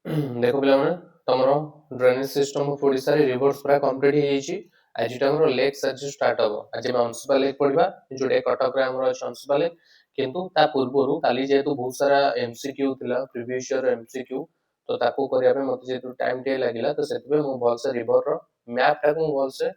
देखो पिला माने तमरो ड्रेनेज सिस्टम ऑफ ओडिसा रे रिवर्स पूरा कंप्लीट हे जाईची आज हमरो लेक्स आज स्टार्ट हबो आज हम अंशुपा लेक पढिबा जोडे कटक रे हमरो अछि अंशुपा लेक किंतु ता पूर्वरु काली जेतु बहुत सारा एमसीक्यू थिला प्रीवियस ईयर एमसीक्यू तो ताको करिया पे मते जेतु टाइम टे लागिला तो सेतबे मो भल से रिवर रो मैप टा को भल से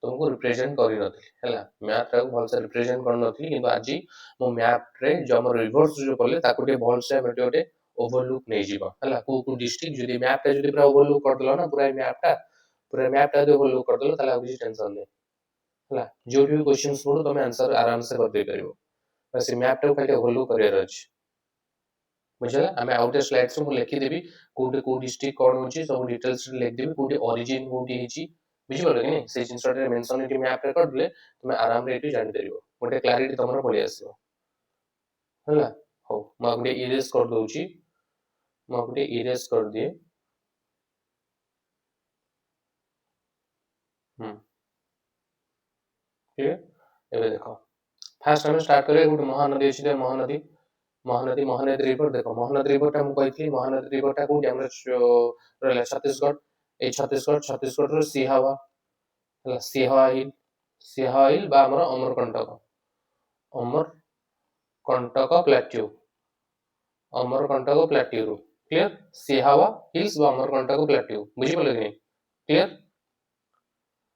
तुमको रिप्रेजेंट करि नथि हैला मैप टा को भल से रिप्रेजेंट कर नथि किंतु आजि मो मैप रे जो हमर रिवर्स जो पले ताको के भल से बेटे ओवरलुक नहीं जीवा हला को डिस्ट्रिक्ट जदी मैप टा जदी पूरा ओवरलुक कर देलो ना पूरा मैप टा जदी ओवरलुक कर देलो ताला किसी टेंशन नहीं हला जो भी क्वेश्चंस पड़ो तमे आंसर आराम से कर दे परिबो बस मैप टा खाली ओवरलुक करियर अछि बुझला हमें आउट स्लाइड से मु लिखि देबी कोटे को डिस्ट्रिक्ट कोन होची सब डिटेल्स लिख देबी कोटे ओरिजिन कोटी हेची बुझि परले कि नहीं से जिंस रे मेंशन एटी मैप रे कर दिले तमे आराम रे एटी जानि परिबो कोटे क्लैरिटी तमरो पळि आसीबो हला हो म कोटे इरेज कर दोची मैं गोटे इरेज कर दिए ठीक है एबे देखो फास्ट हम स्टार्ट करिए गोटे महानदी अछि महानदी महानदी महानदी रिवर देखो महानदी रिवर टा हम कहथि महानदी रिवर टा को हमर रहला छत्तीसगढ़ ए छत्तीसगढ़ रो सिहावा हला सिहावा हिल बा हमर अमरकंटक प्लेट्यू अमरकंटक प्लेट्यू रो क्लियर सिहावा हिल्स बा अमरकंटक प्लेट्यू बुझि पले कि क्लियर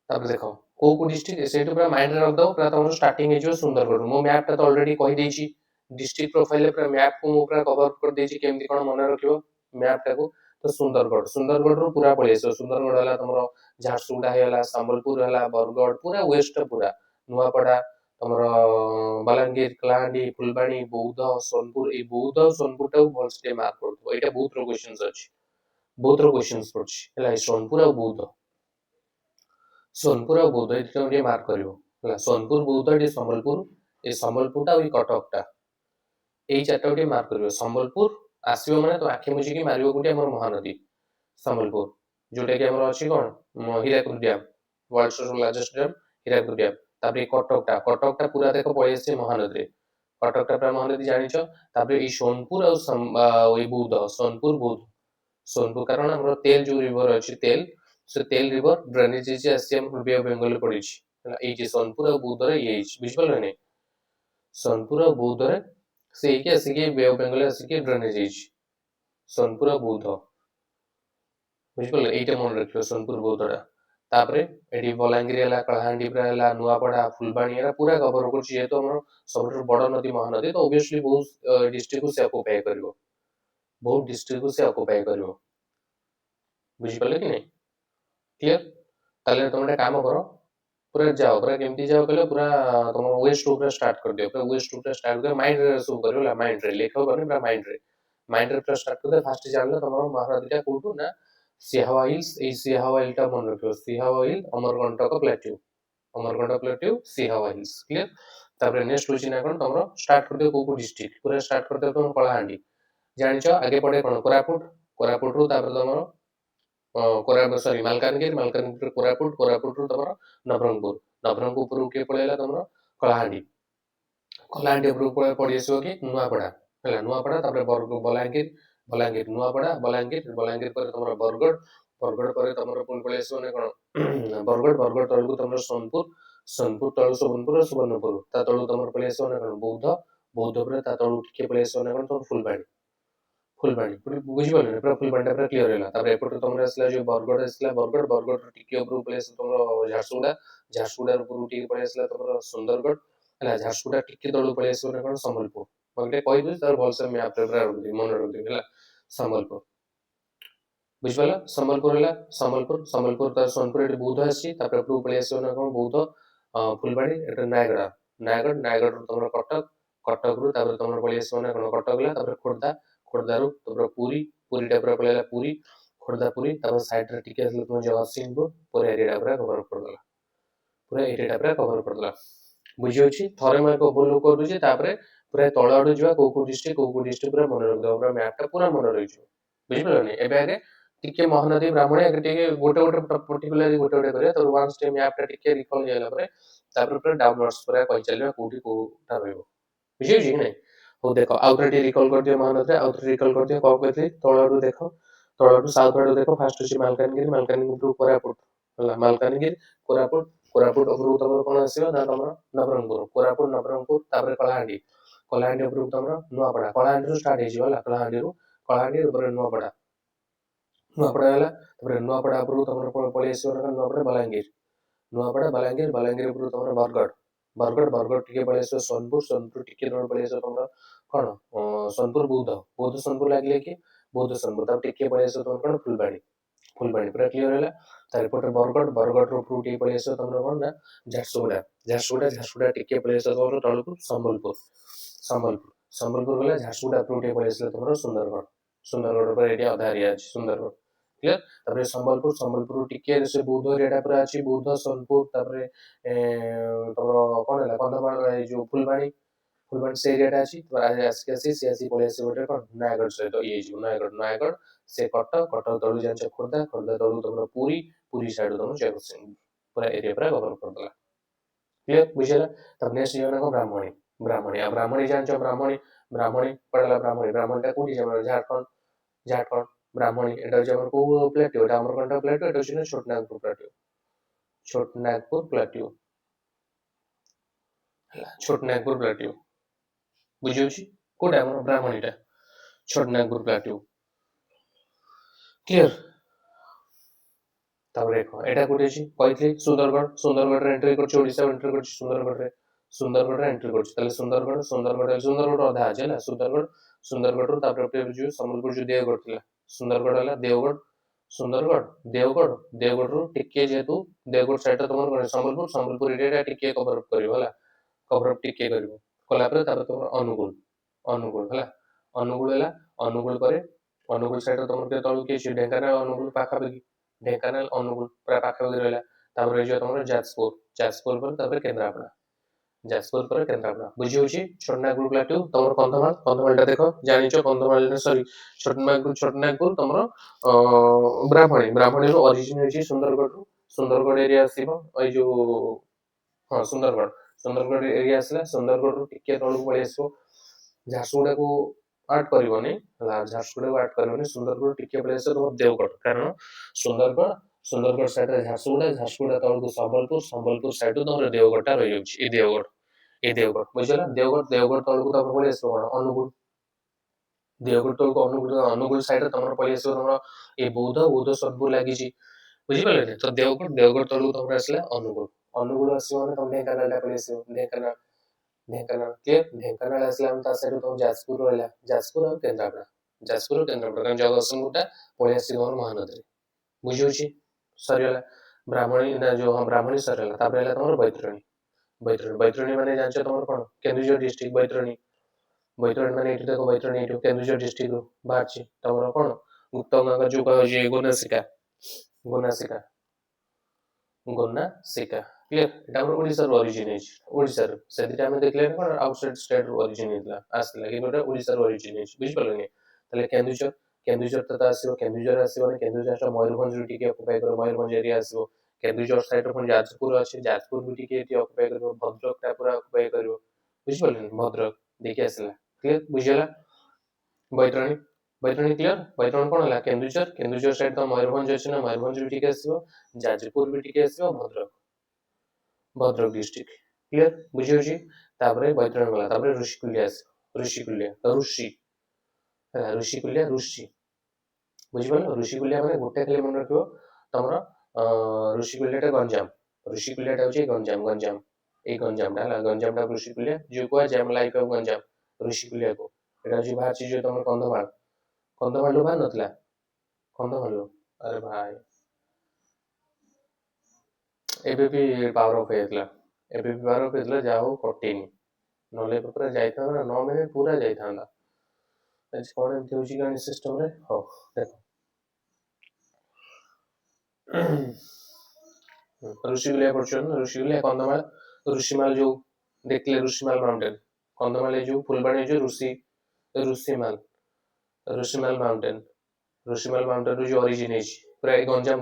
तब देखो को डिस्ट्रिक्ट सेटु पूरा माइंड रे रख दो पूरा तमरो स्टार्टिंग हे जो सुंदरगढ़ मो मैप टा तो ऑलरेडी कहि देछि डिस्ट्रिक्ट प्रोफाइल रे पूरा मैप को मो पूरा कवर कर देछि केमति कोन मन रखिबो मैप टा को तो सुंदरगढ़ रो पूरा पळे सो सुंदरगढ़ हला तमरो झारसुगुडा हेला संबलपुर हला बरगढ़ पूरा वेस्ट पूरा नुआपड़ा तमरो बलांगीर कलाहांडी फुलबाणी बौद्ध सोनपुर ए बौद्ध सोनपुर टा भल से मार्क करथबो एटा बहुत रो क्वेश्चंस अछि बहुत रो क्वेश्चंस पड़छि हला सोनपुर आ बौद्ध सोनपुर और बौद्ध एटा गोटे मार्क करिवो हला सोनपुर बौद्ध एटी संबलपुर ए संबलपुर टा ओई कटक टा एई चारटा गोटे मार्क करिवो संबलपुर आसीबो माने तो आखि मुझी की मारिवो गोटे हमर महानदी संबलपुर जोटा कि हमर अछि कोन हीराकुद डैम वर्ल्ड रो लार्जेस्ट डैम हीराकुद डैम तापर कटक टा पूरा देखो पळेसे महानदी रे कटक टा पूरा महानदी जानिछो तापर ई सोनपुर और ओई बौद्ध सोनपुर कारण हमर तेल जो रिवर अछि तेल से तेल रिवर ड्रेनेज जे एसएम बे ऑफ बंगाल पड़ी ए जे सोनपुर और बौद्ध रे ये बुझ पले नै सोनपुर और बौद्ध रे से के आसी बे ऑफ बंगाल आसी ड्रेनेज हे सोनपुर और बौद्ध बुझ पले एटा मन रखियो सोनपुर बौद्ध रा तापरे एडी बलांगीर हला कलाहांडी प्रा हला नुआपड़ा फुलबाणी हला पूरा कवर करछि जे तो हमर सबरो बड़ नदी महानदी तो ऑब्वियसली बहुत डिस्ट्रिक्ट को से ऑक्युपाई करबो बहुत डिस्ट्रिक्ट को से ऑक्युपाई करबो बुझ पले कि नहीं क्लियर ताले तुम काम करो पूरा जाओ पूरा केमती जाओ कहले पूरा तुम वेस्ट टू स्टार्ट कर दियो पूरा वेस्ट टू स्टार्ट कर दियो माइंड रे सब करियो ला माइंड रे लेखो बने पूरा माइंड रे पूरा स्टार्ट कर दे फास्ट जानले तुमरो महानदी टा कोठू ना सिहावा हिल्स ए सिहावा हिल टा मन रखियो Sihawa hill Amarkantak plateau Sihawa hills clear तापर नेक्स्ट क्वेश्चन है कोन तुमरो स्टार्ट कर दियो को डिस्ट्रिक्ट पूरा स्टार्ट कर दियो तुम कलाहांडी जानिचो आगे पड़े कोन कोरापुट रो तापर तुमरो सॉरी मालकानगिरी कोरापुट रू तमरो नवरंगपुर के पळेला तमरो कलाहांडी ऊपर पड़ी आसीबो कि नुआपड़ा हला नुआपड़ा तापर बलांगीर नुआपड़ा बलांगीर पर तमरो बरगढ़ पर तमरो पुन पळी आसीबो ने कोन बरगढ़ तळकु तमरो सोनपुर तळु सुवर्णपुर ता तळु तमरो पळी आसीबो ने कोन बौद्ध पर ता तळु के पळी आसीबो ने कोन तो फुलबाणी बुझी पाले पूरा फुलबाणी टा पूरा क्लियर हैला तापर एपट तमरा असला जो बरगढ़ टिके ऊपर प्लेस तमरो झारसुगुडा ऊपर टिके पळे असला तमरो सुंदरगढ़ हैला झारसुगुडा टिके तळु पळे आसीबो ने कोन संबलपुर मगटे कहि दु तार बोल से मैप रे पूरा मन रख दे हैला संबलपुर बुझ पाला संबलपुर तार सोनपुर एटी बौद्ध आसी तापर ऊपर पळे आसीबो ने कोन बौद्ध फुलबाणी एटा नायगढ़ तमरो कटक रू तापर तमरो पळे आसीबो ने कोन कटक ला तापर खोर्धारू तापर पुरी टा पूरा पळेला खोर्धा पुरी तापर साइड रे टिके आसले तुम जगतसिंहपुर पूरा एरिया पूरा कवर कर दला बुझी अछि थरे मैं को बोलो कर दुजे तापर पूरा तळ आडू जवा को डिस्ट्रिक्ट पूरा मन रख दो पूरा मैप टा पूरा मन रहि जो बुझी पले एबे आगे टिके महानदी ब्राह्मणी आगे टिके गोटे पर्टिकुलरली गोटे करिया तो वन स्टे मैप टा टिके रिकॉल हेला परे तापर पूरा डाउनवर्ड्स पूरा कहि चलियो कोटा रहइबो बुझी अछि कि नै हो देखो आउटरे रिकॉल कर दियो महानदी आउटरे रिकॉल कर दियो को कहथि तळ आडू देखो ତଳଠୁ ସାଉଥ ଆଡୁ ଦେଖ ଫାଷ୍ଟ ଅଛି ମାଲକାନଗିରି, ମାଲକାନଗିରି ଉପରୁ କୋରାପୁଟ ହେଲା, ମାଲକାନଗିରି କୋରାପୁଟ, କୋରାପୁଟ ଉପରକୁ ତମର କଣ ଆସିବ ନା ତମର ନବରଙ୍ଗପୁର, କୋରାପୁଟ ନବରଙ୍ଗପୁର, ତାପରେ କଳାହାଣ୍ଡି, କଳାହାଣ୍ଡି ଉପରକୁ ତମର ନୂଆପଡା, କଳାହାଣ୍ଡିରୁ ଷ୍ଟାର୍ଟ ହେଇଯିବ ହେଲା, କଳାହାଣ୍ଡି ଉପରେ ନୂଆପଡା, ନୂଆପଡା ହେଲା, ତାପରେ ନୂଆପଡା ଉପରକୁ ତମର ପଳେଇ ଆସିବ ନୂଆପଡା ବଲାଙ୍ଗୀର, ନୂଆପଡା ବଲାଙ୍ଗୀର, ବଲାଙ୍ଗୀର ଉପରକୁ ତମର ବରଗଡ଼, ବରଗଡ଼ ଟିକେ ପଳେଇ ଆସିବ ସୋନପୁର, ସୋନପୁର ଟିକେ ତମର ପଳେଇ ଆସିବ ତମର କଣ ସୋନପୁର ବୌଦ୍ଧ, ବୌଦ୍ଧ ସୋନପୁର ଲାଗିଲେ କି ବୌଦ୍ଧ ସୋନପୁର, ତାପରେ ଟିକେ ପଳେଇ ଆସିବ ତମର କଣ ଫୁଲବାଣୀ, ଫୁଲବାଣୀ ପୁରା କ୍ଲିୟର ହେଲା। ତାରିପଟେ ବରଗଡ଼ରୁ ଉପରକୁ ଟିକେ ପଳେଇ ଆସିବ ତମର କଣ ନା ଝାରସୁଗୁଡା, ଝାରସୁଗୁଡା ଟିକେ ପଳେଇ ଆସିବ ତମର ତଳକୁ ସମ୍ବଲପୁର, ସମ୍ବଲପୁର ଗଲା, ଝାରସୁଗୁଡା ଉପରକୁ ଟିକେ ପଳେଇ ଆସିଲେ ତମର ସୁନ୍ଦରଗଡ଼, ସୁନ୍ଦରଗଡ଼ ଉପରେ ଏରିଆ ଅଧା ଏରିଆ ଅଛି ସୁନ୍ଦରଗଡ଼ କ୍ଲିୟର। ତାପରେ ସମ୍ବଲପୁର ଟିକେ ସେ ବୌଦ୍ଧ ଏରିଆଟା ପୁରା ଅଛି, ବୌଦ୍ଧ ସୋନପୁର, ତାପରେ ତମର କଣ ହେଲା କନ୍ଧମାଳ, ଏଇ ଯୋଉ ଫୁଲବାଣୀ ସେ ଏରିଆଟା ଅଛି, ଆସିକି ପଳେଇ ଆସିବ ଗୋଟେ କଣ ନୟାଗଡ଼ ସହିତ ଇଏ ହେଇଯିବ, ନୟାଗଡ଼ ସେ କଟକ ତଳୁ ଜାଣିଛ ଖୋର୍ଦ୍ଧା ତଳୁ ତମର ପୁରୀ ସାଇଡ୍ ତମର ଜଗତସିଂହପୁର, ପୁରା ଏରିଆ ପୁରା କଭର କରିଦେଲା କ୍ଲିୟର ବୁଝିଲା। ତାପରେ ନେକ୍ସଟ ଯିବ ନା କଣ ବ୍ରାହ୍ମଣୀ, ଆଉ ବ୍ରାହ୍ମଣୀ ଜାଣିଛ ବ୍ରାହ୍ମଣୀ ପଡିଲା, ବ୍ରାହ୍ମଣୀଟା କୋଉଠି ଆମର ଝାଡଖଣ୍ଡ, ବ୍ରାହ୍ମଣୀ ଏଟା ହଉଛି ଆମର କୋଉ ପ୍ଲେଟୁ, ଏଟା ଆମର କଣଟା ପ୍ଲେଟୁ, ଏଟା ହଉଛି ଛୋଟନାଗପୁର ପ୍ଲେଟୁ, ଛୋଟନାଗପୁର ପ୍ଲେଟୁ ବୁଝିହଉଛି, କୋଉଟା ଆମର ବ୍ରାହ୍ମଣୀଟା ଛୋଟନାଗପୁର ପ୍ଲେଟୁ କ୍ଲିୟର। ତାପରେ ଦେଖ ଏଟା କୋଉଠି ଅଛି କହିଥିଲି ସୁନ୍ଦରଗଡ଼ରେ ଏଣ୍ଟ୍ରି କରୁଛି, ଓଡିଶା ଏଣ୍ଟ୍ରି କରୁଛି ସୁନ୍ଦରଗଡ଼ରେ ଏଣ୍ଟ୍ରି କରୁଛି, ତାହେଲେ ସୁନ୍ଦରଗଡ଼ ଅଧା ଅଛି ହେଲା, ସୁନ୍ଦରଗଡ଼ରୁ ତାପରେ ଯିବ ସମ୍ବଲପୁର, ଯୋଉ ଦେଓଗଡ଼ ଥିଲା, ସୁନ୍ଦରଗଡ଼ ହେଲା ଦେଓଗଡ଼ରୁ ଟିକେ ଯେହେତୁ ଦେଓଗଡ଼ ସାଇଡରେ ତମର ସମ୍ବଲପୁର ଏରିଆଟା ଟିକେ କଭର ଅପ୍ କରିବ ହେଲା, କଭର ଅପ୍ ଟିକେ କରିବ, କଲା ପରେ ତାପରେ ତମର ଅନୁଗୁଳ ହେଲା, ଅନୁଗୁଳ ପରେ ଅନୁଗୁଳ ସାଇଡରେ ତମର ତଳକୁ କିଏ ଅଛି ଢେଙ୍କାନାଳ, ଅନୁଗୁଳ ପାଖାପାଖି, ଅନୁଗୁଳ ପୁରା ପାଖାପାଖି ରହିଲା, ତାପରେ ରହିଯିବ ତମର ଯାଜପୁର ପରେ ତାପରେ କେନ୍ଦ୍ରାପଡ଼ା, ବୁଝି ହଉଛି। ଛୋଟନାଗପୁର ପ୍ଲାଟୁ ତମର କନ୍ଧମାଳଟା ଦେଖ ଜାଣିଛ, ଛୋଟନାଗପୁର ତମର ବ୍ରାହ୍ମଣୀରୁ ଅରିଜିନ ହେଇଛି ସୁନ୍ଦରଗଡ଼ ଏରିଆ ଆସିବ, ଏଇ ଯୋଉ ହଁ ସୁନ୍ଦରଗଡ଼ ଏରିଆ ଆସିଲା, ସୁନ୍ଦରଗଡ଼ରୁ ଟିକେ ତଳକୁ ପଳେଇ ଆସିବ, ଝାରସୁଗୁଡ଼ାକୁ ଆଡ୍ କରିବନି ହେଲା, ସୁନ୍ଦରଗଡ଼ ଟିକେ ପଳେଇ ଆସିବ ତମର ଦେଓଗଡ଼, କାରଣ ସୁନ୍ଦରଗଡ଼ ସାଇଡରେ ଝାରସୁଗୁଡ଼ା ତଳକୁ ସମ୍ବଲପୁର ସାଇଡରୁ ତମର ଦେଓଗଡ଼ଟା ରହିଯାଉଛି, ଏଇ ଦେଓଗଡ଼ ବୁଝିଲା, ଦେଓଗଡ଼ ତଳକୁ ତମର ପଳେଇ ଆସିବ କଣ ଅନୁଗୁଳ, ଦେଓଗଡ଼ ତଳକୁ ଅନୁଗୁଳ ସାଇଡରେ ତମର ପଳେଇ ଆସିବ ତମର ଏଇ ବୌଦ୍ଧ ସୋନପୁର ଲାଗିଛି ବୁଝିପାରିଲେ, ତ ଦେଓଗଡ଼ ତଳକୁ ତମର ଆସିଲା ଅନୁଗୁଳ ଆସିବ ମାନେ ତମ ଢେଙ୍କାନାଳଟା ପଳେଇ ଆସିବ, ଢେଙ୍କାନାଳ ଆସିଲା ମାନେ ତା ସାଇଡରେ ତମ ଯାଜପୁର ରହିଲା, ଯାଜପୁର ଆଉ କେନ୍ଦ୍ରାପଡ଼ା କାରଣ ଜଗତସିଂହପୁରଟା ପଳେଇ ଆସିବ ତମର ମହାନଦୀରେ ବୁଝିହଉଛି, ସରିଗଲା ବ୍ରାହ୍ମଣୀ ସରିଗଲା, ତାପରେ ହେଲା ତମର ବୈତରଣୀ ମାନେ ଜାଣିଛ ତମର କଣ କେନ୍ଦୁଝର ଡିଷ୍ଟ୍ରିକ୍ଟ, ବୈତରଣୀ ମାନେ ଏଇଠି ଦେଖ, ବୈତରଣୀ ଏଇଠୁ କେନ୍ଦୁଝର ଡିଷ୍ଟ୍ରିକ୍ଟରୁ ବାହାରିଛି, ତମର କଣ ଗୁପ୍ତଗଙ୍ଗାଙ୍କ ଯୋଉ କୁହାଯାଉଛି ଗୋନାସିକା କ୍ଲିୟର, ଏଟା ଆମର ଓଡିଶାରୁ ଅରିଜିନ ହେଇଛି, ସେଦିଟା ଆମେ ଦେଖିଲେ କଣ ଆଉଟସାଇଡ ଷ୍ଟେଟରୁ ଅରିଜିନ ହେଇଥିଲା ଆସିଥିଲା, କିନ୍ତୁ ଏଟା ଓଡିଶାରୁ ଅରିଜିନ ହେଇଛି ବୁଝିପାରିଲନି। ତାହେଲେ କେନ୍ଦୁଝର ତ ଆସିବ, ଆସିବନି, କେନ୍ଦୁଝର ମୟୂରଭଞ୍ଜରୁ ଟିକେ ଅକୁପାଇ କରିବ, ମୟୂରଭଞ୍ଜ ଏରିଆ ଆସିବ, କେନ୍ଦୁଝର ସାଇଡରେ ପୁଣି ଯାଜପୁର ଅଛି, ଯାଜପୁର ବି ଟିକେ ଏଠି ଅକୁପାଇ କରିବ, ଭଦ୍ରକଟା ପୁରା ଅକୁପାଇ କରିବ ବୁଝିପାରିଲନି, ଭଦ୍ରକ ଦେଇକି ଆସିଲା କ୍ଲିୟର ବୁଝିଗଲା। ବୈତରଣୀ କ୍ଲିୟର, ବୈତରଣୀ କଣ ହେଲା କେନ୍ଦୁଝର ସାଇଡ ତ ମୟୂରଭଞ୍ଜ ଅଛି ନା, ମୟୂରଭଞ୍ଜ ବି ଟିକେ ଆସିବ, ଯାଜପୁର ବି ଟିକେ ଆସିବ, ଭଦ୍ରକ ଡିଷ୍ଟ୍ରିକ୍ଟ କ୍ଲିୟର ବୁଝିହଉଛି। ତାପରେ ବୈତରଣୀ ଗଲା, ତାପରେ ଋଷିକୁଲ୍ୟା ଆସିବ, ଋଷି ବୁଝିପାରିଲ, ଋଷିକୁଲ୍ୟା ମାନେ ଗୋଟେ ଖାଲି ମନେ ରଖିବ ତମର ଋଷିକୁଲ୍ୟାଟା ଗଞ୍ଜାମ, ଋଷିକୁଲ୍ୟାଟା ହଉଛି ଗଞ୍ଜାମଟା ହେଲା, ଗଞ୍ଜାମଟା ଋଷିକୁଲ୍ୟା, ଯୋଉ କୁହାଯାଏ ଆମ ଲାଇଫ ଅଫ ଗଞ୍ଜାମ ଋଷିକୁଲ୍ୟାକୁ, ଏଟା ହଉଛି ବାହାରିଛି ଯୋଉ ତମର କନ୍ଧମାଳରୁ ବାହାରି ନଥିଲା, ଆରେ ଭାଇ ଏବେ ବି ପାୱାର ଅଫ୍ ହେଇଯାଇଥିଲା, ଯାହା ହଉ କଟିନି, ନହେଲେ ପୁରା ଯାଇଥାନ୍ତା ନା 9 ମିନିଟ୍ ପୁରା ଯାଇଥାନ୍ତା, କଣ ଏମିତି ହଉଛି ଗାଣି ସିଷ୍ଟମରେ। ହଉ ଦେଖ ଋଷିକୁଲ୍ୟା ପଡୁଛନ୍ତି ନା, ଋଷିକୁଲ୍ୟା କନ୍ଧମାଳ, ଋଷିମାଲ ଯୋଉ ଦେଖିଲେ ଋଷିମାଲ ମାଉଣ୍ଟେନ, କନ୍ଧମାଳ ଯୋଉ ଫୁଲବାଣୀ ଯୋଉ ଋଷିମାଲ ମାଉଣ୍ଟେନରୁ ଯୋଉ ଅରିଜିନ ହେଇଛି, ପୁରା ଗଞ୍ଜାମ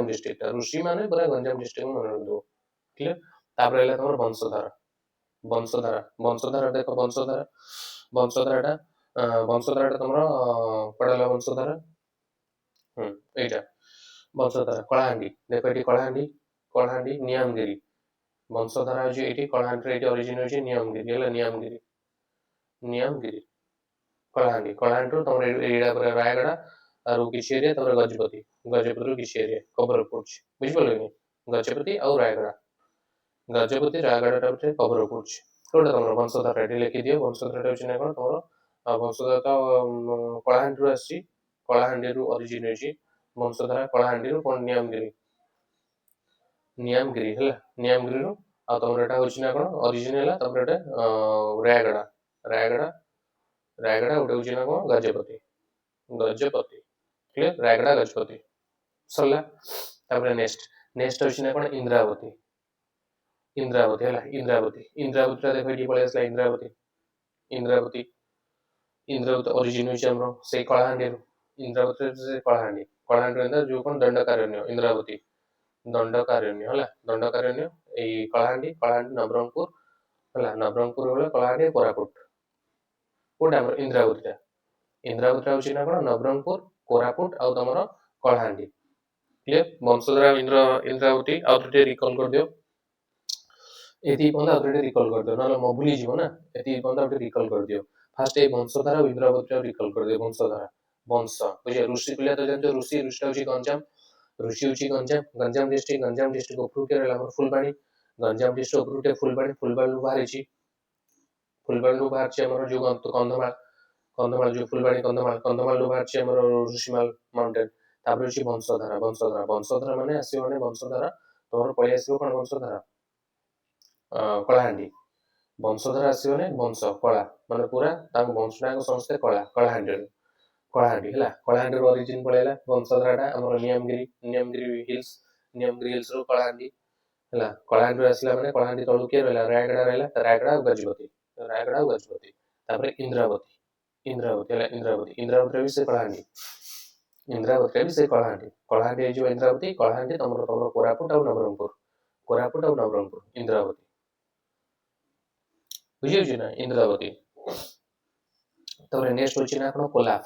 ଡିଷ୍ଟ୍ରିକ୍ଟଟା, ଋଷି ମାନେ ପୁରା ଗଞ୍ଜାମ ଡିଷ୍ଟ୍ରିକ୍ଟ ମନେ ରଖିଦେବ କ୍ଲିୟର। ତାପରେ ହେଲା ତମର ବଂଶଧାରା ଦେଖ, ବଂଶଧାରାଟା ତମର କୁଆଡେ ହେଲା, ଏଇଟା ବଂଶଧାରା କଳାହାଣ୍ଡି ଦେଖ ଏଠି କଳାହାଣ୍ଡି କଳାହାଣ୍ଡି ନିୟମଗିରି ବଂଶଧାରା ହଉଛି ଏଇଠି କଳାହାଣ୍ଡିରେ ଏଇଠି ଅରିଜିନ ହଉଛି ନିୟମଗିରି ହେଲା ନିୟମଗିରି ନିୟମଗିରି କଳାହାଣ୍ଡି କଳାହାଣ୍ଡିରୁ ତମର ଏଇଟା ପରେ ରାୟଗଡ଼ା ଆଉ କିଛି ଏରିଆ ତାପରେ ଗଜପତି ଗଜପତିରୁ କିଛି ଏରିଆ କଭର କରୁଛି ବୁଝିପାରିଲ କି ଗଜପତି ଆଉ ରାୟଗଡ଼ା ଗଜପତି ରାୟଗଡ଼ାଟା ଭିତରେ କଭର କରୁଛି କୋଉଟା ତମର ବଂଶଧାରା ଏଠି ଲେଖିଦିଅ ବଂଶଧାରାଟା ହଉଛି ନା କଣ ତମର ବଂଶଧାରା ତ କଳାହାଣ୍ଡିରୁ ଆସିଛି କଳାହାଣ୍ଡିରୁ ଅରିଜିନ ହେଇଛି ବଂଶଧାରା କଳାହାଣ୍ଡିରୁ କଣ ନିୟମଗିରି ନିୟମଗିରି ହେଲା ନିୟମଗିରିରୁ ଆଉ ତମର ଏଟା ହଉଛି ନା କଣ ଅରିଜିନ ହେଲା ତମର ଏଟା ରାୟଗଡ଼ା ରାୟଗଡ଼ା ରାୟଗଡ଼ା ଗୋଟେ ହଉଛି ନା କଣ ଗଜପତି ଗଜପତି କ୍ଲିୟର ରାୟଗଡ଼ା ଗଜପତି ସରିଲା ତାପରେ ନେକ୍ସଟ ହଉଛି ନା କଣ ଇନ୍ଦ୍ରାବତୀ ଇନ୍ଦ୍ରାବତୀ ହେଲା ଇନ୍ଦ୍ରାବତୀ ଇନ୍ଦ୍ରାବତୀଟା ଦେଖ ଏଠି ପଳେଇ ଆସିଲା ଇନ୍ଦ୍ରାବତୀ ଇନ୍ଦ୍ରାବତୀ ଇନ୍ଦ୍ରାବତୀ ଅରିଜିନ ହଉଛି ଆମର ସେଇ କଳାହାଣ୍ଡିରୁ ଇନ୍ଦ୍ରାବତୀ ସେ କଳାହାଣ୍ଡି କଳାହାଣ୍ଡିର ଯୋଉ କଣ ଦଣ୍ଡକାରଣ୍ୟ ଇନ୍ଦ୍ରାବତୀ ଦଣ୍ଡକାରଣ୍ୟ ହେଲା ଦଣ୍ଡକାରଣ୍ୟ ଏଇ କଳାହାଣ୍ଡି କଳାହାଣ୍ଡି ନବରଙ୍ଗପୁର ହେଲା ନବରଙ୍ଗପୁର ହେଲା କଳାହାଣ୍ଡି କୋରାପୁଟ କୋଉଟା ଆମର ଇନ୍ଦ୍ରାବତୀଟା ଇନ୍ଦ୍ରାବତୀଟା ହଉଛି ନା କଣ ନବରଙ୍ଗପୁର କୋରାପୁଟ ଆଉ ତମର କଳାହାଣ୍ଡି କ୍ଲିୟର ବଂଶଧାରା ଇନ୍ଦ୍ରାବତୀ ଆଉ ଟିକେ ରିକଲ କରିଦିଅ ଏତିକି ପର୍ଯ୍ୟନ୍ତ ଆଉ ଟିକେ ରିକଲ କରିଦିଅ ନହେଲେ ମୋ ଭୁଲିଯିବ ନା ଏତିକି ପର୍ଯ୍ୟନ୍ତ ଆଉ ଟିକେ ରିକଲ କରିଦିଅ ଫାଷ୍ଟ ଏଇ ବଂଶଧାରା ଆଉ ଇନ୍ଦ୍ରାବତୀଟା ରିକଲ କରିଦିଅ ବଂଶଧାରା ବଂଶ ବୁଝିବ ଋଷି ପିଲା ତ ଜାଣିଛ ଋଷିଟା ହଉଛି ଗଞ୍ଜାମ ଋଷି ହଉଛି ଗଞ୍ଜାମ ଡିଷ୍ଟ୍ରିକ୍ଟ ଉପରକୁ ରହିଲା ଆମର ଫୁଲବାଣୀ ଗଞ୍ଜାମ ଡିଷ୍ଟ୍ରିକ୍ଟ ଉପରକୁ ଫୁଲବାଣୀରୁ ବାହାରିଛି ଫୁଲବାଣୀରୁ ବାହାରିଛି ଆମର ଯୋଉ କନ୍ଧମାଳ କନ୍ଧମାଳ ଯୋଉ ଫୁଲବାଣୀ କନ୍ଧମାଳରୁ ବାହାରିଛି ଆମର ଋଷିମାଲ ମାଉଣ୍ଟେନ ତାପରେ ହଉଛି ବଂଶଧାରା ମାନେ ଆସିବ ମାନେ ବଂଶଧାରା ତମର ପଳେଇ ଆସିବ କଣ ବଂଶଧାରା କଳାହାଣ୍ଡି ବଂଶଧାରା ଆସିବ ମାନେ ବଂଶ କଳା ମାନେ ପୁରା ତାଙ୍କ ବଂଶଟାଙ୍କ ସମସ୍ତେ କଳା କଳାହାଣ୍ଡି ହେଲା କଳାହାଣ୍ଡିରୁ ଅରିଜିନ ପଳେଇଲା ବଂଶଧାରାଟା ଆମର ନିୟମଗିରି ହିଲ୍ସରୁ କଳାହାଣ୍ଡି ହେଲା କଳାହାଣ୍ଡିରୁ ଆସିଲା ମାନେ କଳାହାଣ୍ଡି ତଳୁ କିଏ ରହିଲା ରାୟଗଡ଼ା ଆଉ ଗଜପତି ତାପରେ ଇନ୍ଦ୍ରାବତୀ ହେଲା ଇନ୍ଦ୍ରାବତୀରେ ବି ସେ କଳାହାଣ୍ଡି କଳାହାଣ୍ଡି ହେଇଯିବ ଇନ୍ଦ୍ରାବତୀ କଳାହାଣ୍ଡି ତମର କୋରାପୁଟ ଆଉ ନବରଙ୍ଗପୁର ଇନ୍ଦ୍ରାବତୀ ବୁଝିଯାଉଛି ନା ଇନ୍ଦ୍ରାବତୀ ତାପରେ ନେକ୍ସଟ ହଉଛି ନା କଣ କୋଲାବ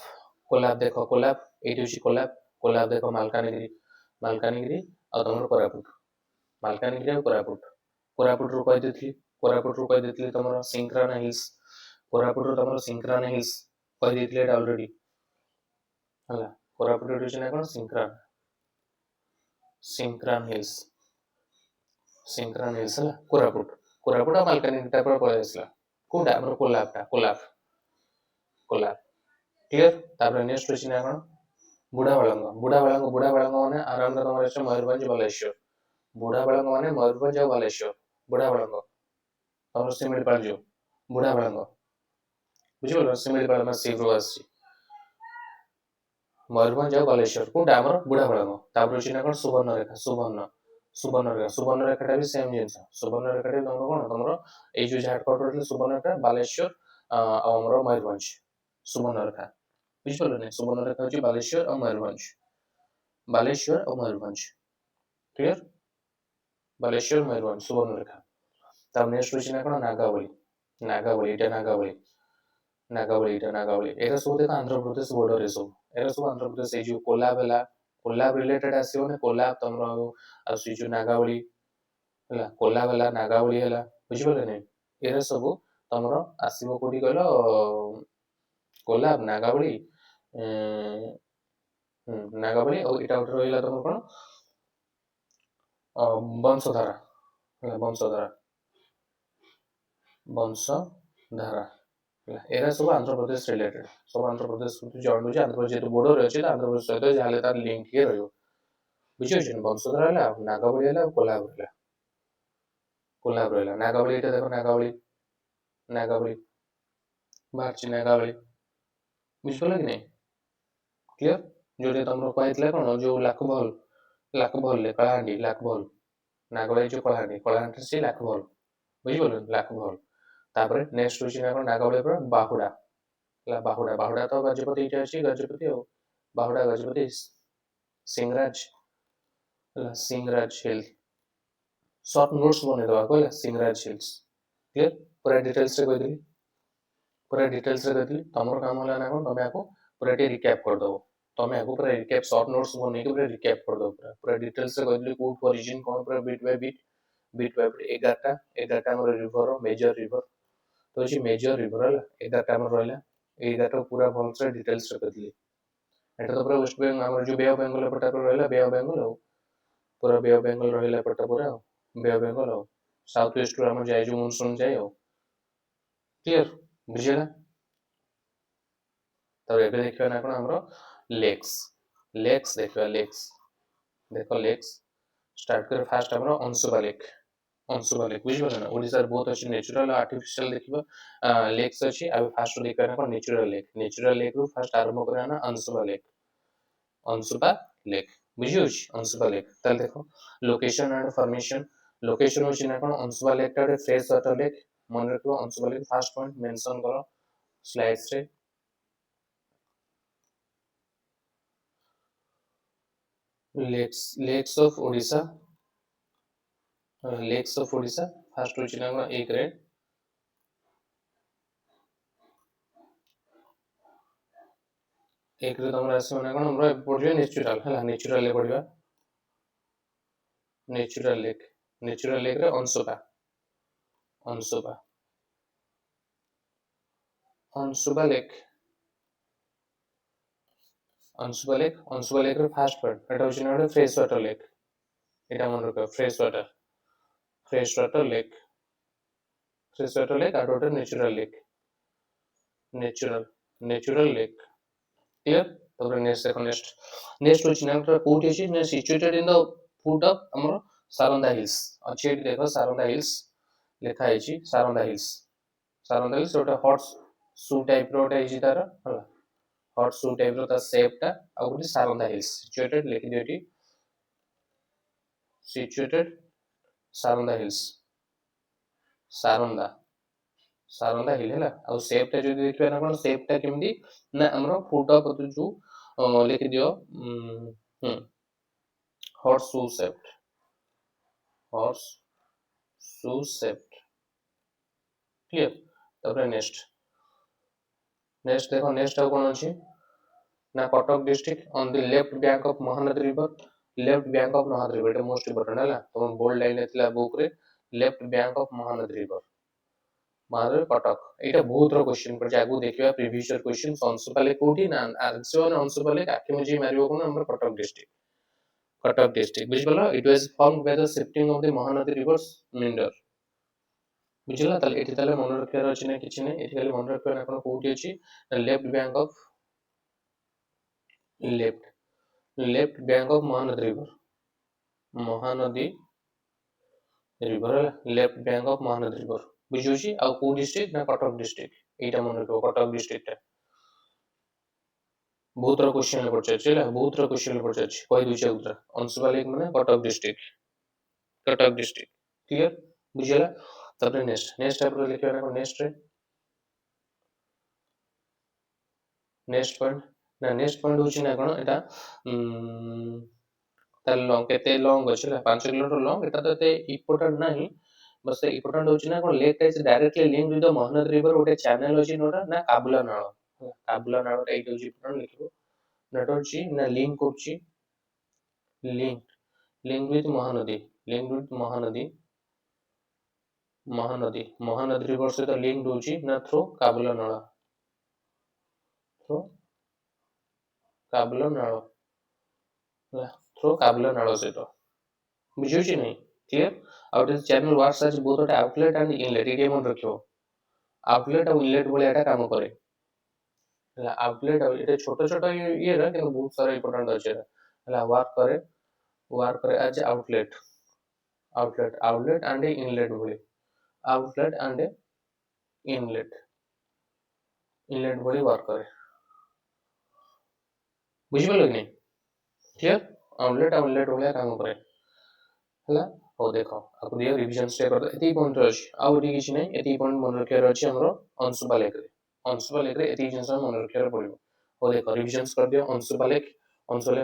ଦେଖ କୋଲାବ ଏଇଠି ହଉଛି କୋଲାବ ଦେଖ ମାଲକାନଗିରି ଆଉ ତମର ମାଲକାନଗିରି ଆଉ କୋରାପୁଟରୁ କହିଦେଇଥିଲି ତମର ସିଂକ୍ରାନା ହିଲ୍ସ କହିଦେଇଥିଲି ଏଇଟା ଅଲରେଡି ହେଲା କୋରାପୁଟ ହଉଛି ନା କଣ ସିଂକ୍ରାନ ହିଲ୍ସ ହେଲା କୋରାପୁଟ ଆଉ ମାଲକାନଗିରିଟା ପରେ ପଳେଇ ଆସିଲା କୋଉଟା ଆମର କୋଲାବ କ୍ଲିୟର ତାପରେ ନେକ୍ସଟ ହଉଛି ନା କଣ ବୁଢାବାଳଙ୍ଗ ମାନେ ଆରାମରେ ତମର ଅଛି ମୟୂରଭଞ୍ଜ ବାଲେଶ୍ୱର ବୁଢାବାଳଙ୍ଗ ମାନେ ମୟୂରଭଞ୍ଜ ଆଉ ବାଲେଶ୍ୱର ବୁଢାବାଳଙ୍ଗ ତମର ଶିମିଳିପାଳ ଯୋଉ ବୁଢାବାଳଙ୍ଗ ବୁଝିପାରିଲ ଶିମିଳିପାଳ ମାନେ ସେଇଠୁ ଆସିଛି ମୟୂରଭଞ୍ଜ ଆଉ ବାଲେଶ୍ୱର କୋଉଟା ଆମର ବୁଢାବାଳଙ୍ଗ ତାପରେ ହଉଛି ନା କଣ ସୁବର୍ଣ୍ଣରେଖାଟା ବି ସେମ ଜିନିଷ ସୁବର୍ଣ୍ଣରେଖାଟା ତମର କଣ ତମର ଏଇ ଯୋଉ ଝାଡଖଣ୍ଡ ରହିଥିଲା ସୁବର୍ଣ୍ଣରେଖା ବାଲେଶ୍ୱର ଆଉ ଆମର ମୟୂରଭଞ୍ଜ ସୁବର୍ଣ୍ଣରେଖା ବୁଝିପାରିଲ ନା ସୁବର୍ଣ୍ଣରେଖା ହଉଛି ବାଲେଶ୍ୱର ଆଉ ମୟୂରଭଞ୍ଜ କ୍ଲିୟର ବାଲେଶ୍ୱର ମୟୂରଭଞ୍ଜ ସୁବର୍ଣ୍ଣରେଖା ତାପରେ ନେକ୍ସଟ ହଉଛି ନା କଣ ନାଗାବଳୀ ଏରା ସବୁ ଦେଖ ଆନ୍ଧ୍ରପ୍ରଦେଶ ବର୍ଡର ସବୁ ଏରା ସବୁ ଆନ୍ଧ୍ରପ୍ରଦେଶ ଏଇ ଯୋଉ କୋଲାବ ରିଲେଟେଡ ଆସିବ ନା କୋଲାବ ତମର ଆଉ ସେଇ ଯୋଉ ନାଗାବଳୀ ହେଲା କୋଲାବ ହେଲା ନାଗାବଳୀ ହେଲା ବୁଝିପାରିଲେ ନାଇଁ ଏରା ସବୁ ତମର ଆସିବ କୋଉଠି କହିଲ କୋଲାବ ନାଗାବଳୀ ଆଉ ଏଇଟା ଗୋଟେ ରହିଲା ତମର କଣ ବଂଶଧାରା ହେଲା ବଂଶଧାରା ହେଲା ଏରା ସବୁ ଆନ୍ଧ୍ରପ୍ରଦେଶ ରିଲେଟେଡ ସବୁ ଆନ୍ଧ୍ରପ୍ରଦେଶ ଜଏଣ୍ଟ ହଉଛି ଆନ୍ଧ୍ରପ୍ରଦେଶ ଯେହେତୁ ବୋର୍ଡର ଅଛି ଆନ୍ଧ୍ରପ୍ରଦେଶ ସହିତ ଯାହାହେଲେ ତାର ଲିଙ୍କ ଟିକେ ରହିବ ବୁଝିପାରୁଛନ୍ତି ବଂଶଧାରା ହେଲା ନାଗାବଳୀ ହେଲା ଆଉ କୋଲାବ ରହିଲା ନାଗାବଳୀ ଏଇଟା ଦେଖ ନାଗାବଳୀ ବାହାରିଛି ନାଗାବଳୀ ବୁଝିପାରିଲ କି ନାଇଁ କ୍ଲିୟର ଯୋଉଟା ତମର କହିଥିଲା କଣ ଯୋଉ ଲାକଭଲରେ କଳାହାଣ୍ଡି ନାଗାବଳୀ ଯୋଉ କଳାହାଣ୍ଡି ସେ ଲାକଭଲ ବୁଝିପାରିଲ ଲାକଭଲ ତାପରେ ନେକ୍ସଟ ହଉଛି ନା କଣ ନାଗାବଳୀ ପରେ ବାହୁଡା ହେଲା ବାହୁଡା ତ ଗଜପତି ଏଇଟା ଅଛି ଗଜପତି ଆଉ ବାହୁଡା ଗଜପତି ସିଂରାଜ ହିଲ୍ ସର୍ଟ ନୋଟ୍ସ ବନେଇଦବା କହିଲା ସିଂରାଜ ହିଲ୍ସ କ୍ଲିୟର ପୁରା ଡିଟେଲ୍ସରେ କହିଦେଲି ତମର କାମ ହେଲା ନା କଣ ତମେ ଆକୁ ପୁରା ଟିକେ ରିକ୍ୟାପ କରିଦବ तमे आगु पूरा रिकैप शॉर्ट नोट्स बनै के पूरा रिकैप कर दो पूरा डिटेल्स से कहली कोड ओरिजिन कोन पूरा बिट बाय बिट 11टा हमर रिवर मेजर रिवर तो अछि मेजर रिवर हला 11टा हमर रहला 11टा पूरा भल से डिटेल्स से कहली एटा तो पूरा वेस्ट बेंगल हमर जो बे ऑफ बेंगल पटा पर रहला बे ऑफ बेंगल पूरा बे ऑफ बेंगल रहला पटा पूरा बे ऑफ बेंगल साउथ वेस्ट रो हमर जाय जो मानसून जाय क्लियर बुझिला तब एबे देखियो ना कोन हमरो लेक्स लेक्स देखियो लेक्स देखो लेक्स स्टार्ट कर फास्ट हमरो अंशुबा लेक बुझिबो ना ओडिसा बहुत अच्छी नेचुरल आर्टिफिशियल देखिबो लेक्स अच्छी अब फास्ट देखियो ना कोन नेचुरल लेक रो फास्ट आरंभ करा ना अंशुबा लेक बुझियो अंशुबा लेक तल देखो लोकेशन एंड फॉर्मेशन लोकेशन होची ना कोन अंशुबा लेक टा फ्रेश वाटर लेक मन रखो अंशुबा लेक फर्स्ट पॉइंट मेंशन करो स्लाइड्स रे लेक्स ऑफ ओडिशा फर्स्ट होची ना कोन एक रे एक रे तमरा आसे ना कोन हमरा पढियो नेचुरल हला नेचुरल ले पढियो नेचुरल लेक रे अंशुबा अंशुबा अंशुबा लेक रे फास्ट पार्ट एटा होची ना फ्रेश वाटर लेक एटा मन रखो फ्रेश वाटर लेक और वाटर नेचुरल लेक क्लियर तब नेक्स्ट देखो नेक्स्ट होची ना कोठी होची ना situated in the foot of हमर सारंदा हिल्स अच्छी एटी देखो सारंदा हिल्स लिखा है सारंदा हिल्स ओटा हॉट सू टाइप रो ओटा तार हला हॉट सू टाइप रो ता शेप टा आ गुडी सारंदा हिल्स सिचुएटेड लिखि दियोटी सिचुएटेड सारंदा हिल्स सारंदा हिल है आ शेप टा जो देखबे ना कोन शेप टा केमदी ना हमरो फुट ऑफ जो लिखि दियो हॉट सू शेप क्लियर तब नेक्स्ट देखो नेक्स्ट आ कोन अछि ना Cuttack district on the left bank of Mahanadi river Etah most important है तो बोल्ड लाइन एतला बुक रे left bank of Mahanadi river Cuttack एटा बहुत रो क्वेश्चन पर जागु देखिबा प्रीवियस ईयर क्वेश्चन अंशुपाले कोठी ना आंसर अंशुपाले आके मुझे मारियो कोन हमर कटक डिस्ट्रिक्ट बुझिबला it was formed by the shifting of the Mahanadi rivers meander बुझिला ताले एठी ताले मन रखियार अछि ना किछि नै एठी खाली मन रखियो ना कोन कोठी अछि left bank of Mahanadi river left bank of Mahanadi river बुझियोछि आ को डिस्ट्रिक्ट ना कटक डिस्ट्रिक्ट एटा मन रखियो कटक डिस्ट्रिक्ट बहुत रो क्वेश्चन ले पड़छ छै बहुत रो क्वेश्चन ले पड़छ कहि दुछ उत्तर अंशुबा लेक माने कटक डिस्ट्रिक्ट क्लियर बुझिला तबरे नेक्स्ट आप लिखियो ना नेक्स्ट पॉइंट होची ना कोन एटा तार लॉन्ग केते लॉन्ग अछि 5 किलोमीटर लॉन्ग एटा तो एते इंपोर्टेंट नाही बस इंपोर्टेंट होची ना कोन लेक टाइज directly link with the Mahanadi river ओटे चैनल होची नोटा ना काबुला नाळ एटा होची इंपोर्टेंट लिखिबो नेट होची ना लिंक करची लिंक विथ महानदी रिवर से तो लिंक होची ना थ्रू काबुला नाळ से तो बुझियोची नहीं clear out channel works as both outlet and inlet एटी मन रखियो आउटलेट और इनलेट बोले एटा काम करे आउटलेट एटा छोटो छोटो ये रे कि बहुत सारा इंपोर्टेंट अछि हला वर्क करे एज आउटलेट एंड इनलेट बोले आउटलेट एंड इनलेट बोले वर्क करे बुझिबल कि नहीं क्लियर आउटलेट और इनलेट बोले काम करे हला हो देखो आपको दियो रिवीजन स्टे कर एती पॉइंट अछि आ ओडी किछ नै एती पॉइंट मन रखियार अछि हमरो अंशुबा लेक रे एती जिंस मन रखियार पड़िबो हो देखो रिवीजन कर दियो अंशुबा लेक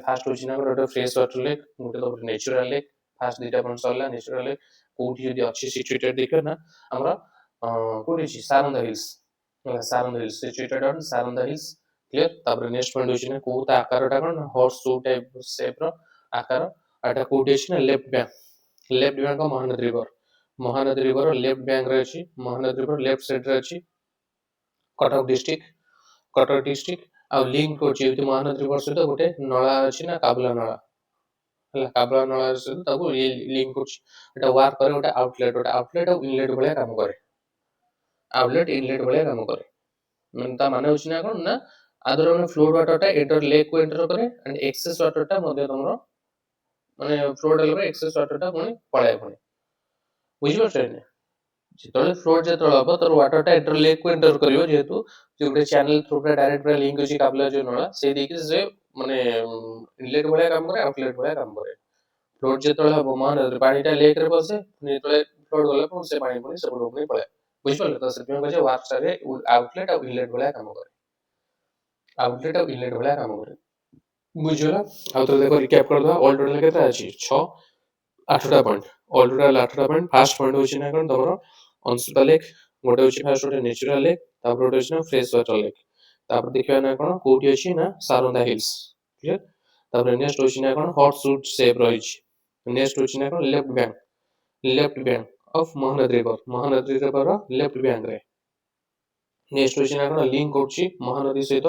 फास्ट होछि ना गोटे फ्रेश वाटर लेक गोटे तो नेचुरल लेक फास्ट दुटा पॉइंट सरला नेचुरल लेक कोठी जदी अछि सिचुएटेड देखियो ना हमरा कोठी अछि Saranda hills situated on Saranda hills clear तापर नेक्स्ट पॉइंट होची ना को ता आकारटा कोन हॉर्स शू टाइप शेप रो आकार आटा कोठी अछि ना left bank of Mahanadi river left bank रे अछि महानदी रिवर लेफ्ट साइड रे अछि कटक डिस्ट्रिक्ट आ लिंक करछि एति महानदी रिवर सहित गोटे नळा अछि ना काबला नळा ହେଲା କାବଲା ନଳା ସହିତ ତାକୁ ଲିଙ୍କ କରୁଛି ଏଟା ୱାର୍କ କରେ ଗୋଟେ ଆଉଟଲେଟ ଆଉ ଇନଲେଟ ଭଳିଆ କାମ କରେ ଆଉଟଲେଟ ଇନଲେଟ ଭଳିଆ କାମ କରେ ମାନେ ତା ମାନେ ହଉଛି ନା କଣ ନା ଆଦର ମାନେ ଫ୍ଲୋଡ ୱାଟରଟା ଏଣ୍ଟର ଲେକ୍ କୁ ଏଣ୍ଟର କରେ ଆଣ୍ଡ ଏକ୍ସେସ ୱାଟରଟା ମଧ୍ୟ ତମର ମାନେ ଫ୍ଲୋଡ ହେଲେ ଏକ୍ସେସ ୱାଟରଟା ପୁଣି ପଳାଏ ପୁଣି ବୁଝିପାରୁଛ ଯେତେବେଳେ ଫ୍ଲୋଡ ଯେତେବେଳେ ହବ ତାର ୱାଟରଟା ଏଣ୍ଟର ଲେକ୍ କୁ ଏଣ୍ଟର କରିବ ଯେହେତୁ ଯେ ଗୋଟେ ଚ୍ୟାନେଲ ଥ୍ରୁ ପୁରା ଡାଇରେକ୍ଟ ପୁରା ଲିଙ୍କ ଅଛି କାବଲା ଯୋଉ ନଳା ସେଇ ଦେଇକି ସେ ମାନେ ଇନଲେଟ ଭଳିଆ କାମ କରେ ଆଉଟଲେଟ ଭଳିଆ କାମ କରେ ଫ୍ଲୋଡ ଯେତେବେଳେ ହବ ମହାନଦୀରେ ପାଣିଟା ଲେକ୍ ରେ ବସେ ପୁଣି ଯେତେବେଳେ ଫ୍ଲୋଡ ଗଲା ପୁଣି ସେ ପାଣି ପୁଣି ସେପଟକୁ ପୁଣି ପଳାଏ ବୁଝିପାରିଲେ ତ ସେଥିପାଇଁ କହିছে ୱାର୍କସରେ ଆଉଟଲେଟ ଆଉ ଇନଲେଟ ଭଳିଆ କାମ କରେ ଆଉଟଲେଟ ଆଉ ଇନଲେଟ ଭଳିଆ କାମ କରେ ବୁଝିଗଲା ଆଉ ଥରେ ଦେଖ ରିକ୍ୟାପ କରିଦବା ଅଲ୍ ଟୋଟାଲ କେତେ ଅଛି 6 8ଟା ପଏଣ୍ଟ ଅଲ୍ ଟୋଟାଲ 8ଟା ପଏଣ୍ଟ ଫାର୍ଷ୍ଟ ପଏଣ୍ଟ ହେଉଛି ନା କ'ଣ ତମର ଅଂଶୁପା ଲେକ୍ ଗୋଟେ ହେଉଛି ଫାର୍ଷ୍ଟ ଗୋଟେ ନ୍ୟାଚୁରାଲ ଲେକ୍ ତାପରେ ଗୋଟେ ଅଛି ନା ଫ୍ରେଶ ୱାଟର ଲେକ୍ ତାପରେ ଦେଖିବା ନା କ'ଣ କୋଉଠି ଅଛି ନା ସାରନ୍ଦା ହିଲ୍ସ କ୍ଲିୟର ତାପରେ ନେକ୍ସଟ ହେଉଛି ନା କ'ଣ ହଟ୍ ସୁଟ୍ ସେପ୍ ରହିଛି ନେକ୍ସଟ ହେଉଛି ନା କ'ଣ left bank of Mahanadi river left ବ୍ୟାଙ୍କରେ ନେକ୍ସଟ ହେଉଛି ନା କ'ଣ ଲିଙ୍କ କରୁଛି ମହାନଦୀ ସହିତ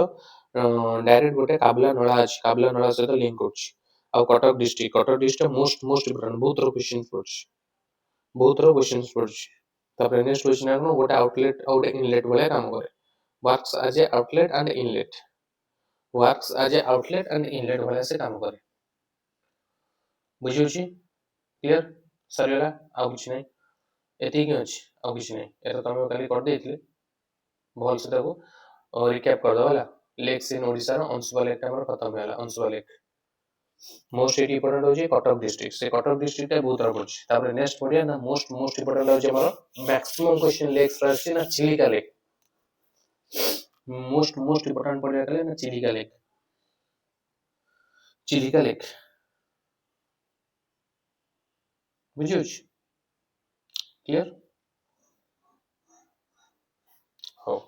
ଡାଇରେକ୍ଟ ଗୋଟେ କାବଲା ନଳା ଅଛି କାବଲା ନଳା ସହିତ ଲିଙ୍କ କରୁଛି ଆଉ କଟକ ଡିଷ୍ଟ୍ରିକ୍ଟ ମୋଷ୍ଟ ଇମ୍ପୋର୍ଟାଣ୍ଟ ବହୁତ ଥର କ୍ୱେଶ୍ଚିନ୍ସ ପଡୁଛି ତାପରେ ନେକ୍ସଟ ହେଉଛି ନା କ'ଣ ଗୋଟେ ଆଉଟଲେଟ ଆଉ ଗୋଟେ ଇନଲେଟ ଭଳିଆ କାମ କରେ ୱାର୍କସ ଆଜ ଏ ଆଉଟଲେଟ ଆଣ୍ଡ ଇନଲେଟ ଭଳିଆ ସେ କାମ କରେ ବୁଝିହେଉଛି କ୍ଲିୟର ସରିଗଲା ଆଉ କିଛି ନାହିଁ ଏତିକି ଅଛି ଆଉ କିଛି ନାହିଁ ଏଟା ତମେ କାଲି କରିଦେଇଥିଲେ ଭଲସେ ତାକୁ ରିକ୍ୟାପ କରିଦେବ ହେଲା ଲେକ୍ସ ଇନ୍ ଓଡ଼ିଶାର ଅଂଶୁପା ଲେକ୍ ଆମର ଖତମ ହେଇଗଲା ଅଂଶୁପା ଲେକ୍ ମୋଷ୍ଟ ଏଠି ଇମ୍ପୋର୍ଟାଣ୍ଟ ହେଉଛି କଟକ ଡିଷ୍ଟ୍ରିକ୍ଟ ସେ କଟକ ଡିଷ୍ଟ୍ରିକ୍ଟଟା ବହୁତ ଥର ପଡୁଛି ତାପରେ ନେକ୍ସଟ ପଡ଼ିବା ନା ମୋଷ୍ଟ ଇମ୍ପୋର୍ଟାଣ୍ଟ ହେଉଛି ଆମର ମ୍ୟାକ୍ସିମମ୍ କ୍ୱେଶ୍ଚିନ୍ ଲେକ୍ସ ଆସିଛି ନା ଚିଲିକା ଲେକ୍ ମୋଷ୍ଟ ଇମ୍ପୋର୍ଟାଣ୍ଟ ପଡ଼ିବା କଲେ ନା ଚିଲିକା ଲେକ୍ ବୁଝିହେଉଛି କ୍ଲିୟର ହଉ